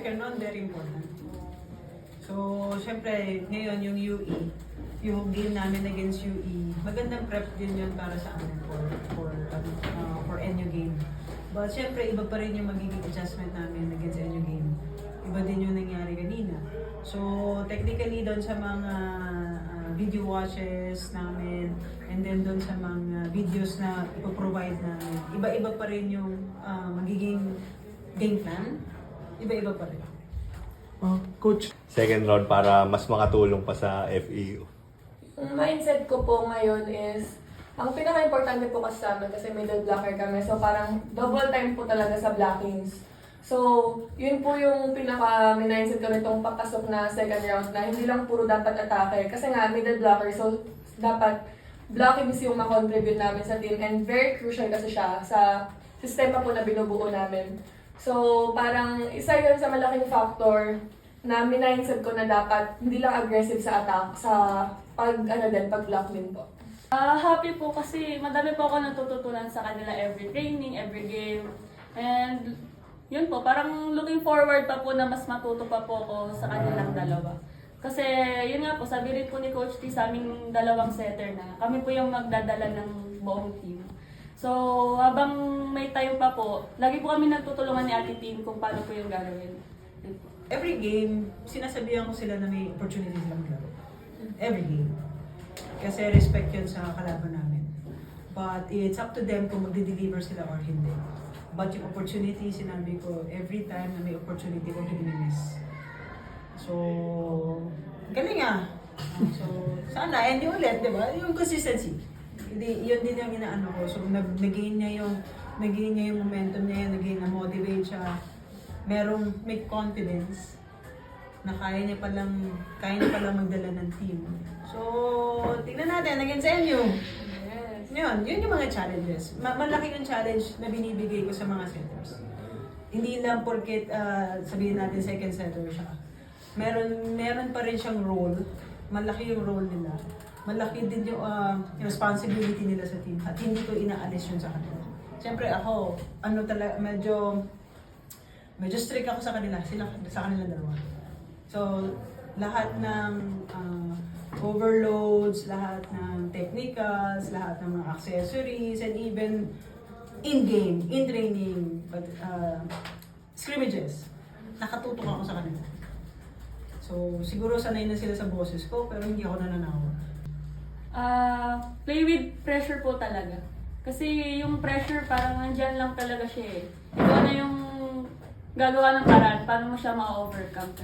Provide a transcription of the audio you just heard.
second round, very important. So, syempre, ngayon yung UE, yung game namin against UE, magandang prep din yun para sa amin for NU game. But syempre, iba pa rin yung magiging adjustment namin against NU game. Iba din yung nangyari kanina. So, technically, doon sa mga video watches namin, and then doon sa mga videos na ipoprovide namin, iba-iba pa rin yung magiging game plan. Iba-iba pa rin. Coach, Second round para mas makatulong pa sa FEU. Ang mindset ko po ngayon is, ang pinaka-importante po kasi sa amin kasi middle blocker kami. So parang double time po talaga sa blockings. So, yun po yung pinaka-mindset ko nitong papasok na second round na hindi lang puro dapat atake. Kasi nga, middle blocker, so dapat blockings yung makontribute namin sa team. And very crucial kasi siya sa sistema po na binubuo namin. So, parang isa yun sa malaking factor na mindset ko na dapat hindi lang aggressive sa attack, sa pag-block din po. Happy po kasi madami po ako natututunan sa kanila every training, every game. And yun po, parang looking forward pa po na mas matuto pa po ako sa kanilang dalawa. Kasi yun nga po, sabi rin po ni Coach T sa aming dalawang setter na kami po yung magdadala ng buong team. So habang may time pa po, lagi po kami nagtutulungan ni Ate Team kung paano po yung gagawin. Every game, sinasabihan ko sila na may opportunity silang maglaro. Every game. Kasi respect yun sa kalaban namin. But it's up to them kung magde-deliver sila or hindi. But yung opportunity, sinabi ko, every time na may opportunity ko, hindi miss. So, galing ah. So, sana, hindi ulit, di ba? Yung consistency. Hindi, yun din yung inaano ko. So, nag-gain niya yung momentum niya, nag-gain na motivate siya. May confidence na kaya niya palang magdala ng team. So, tingnan natin, against NU. Yes. Yun yung mga challenges. Malaki yung challenge na binibigay ko sa mga setters. Hindi lang porket sabihin natin second setter siya. Meron pa rin siyang role. Malaki yung role nila. Malaki din yung responsibility nila sa team. At hindi ko inaalis yun sa kanila. Siyempre ako, medyo strict ako sa kanila, sa kanila dalawa. So, lahat ng overloads, lahat ng technicals, lahat ng mga accessories, and even in-game, in-training, scrimmages, nakatutok ako sa kanila. So, siguro sanay na sila sa boses ko, pero hindi ako nananawa. Play with pressure po talaga. Kasi yung pressure parang nandyan lang talaga siya eh. Ito na yung gagawa ng paraan, paano mo siya ma-overcome.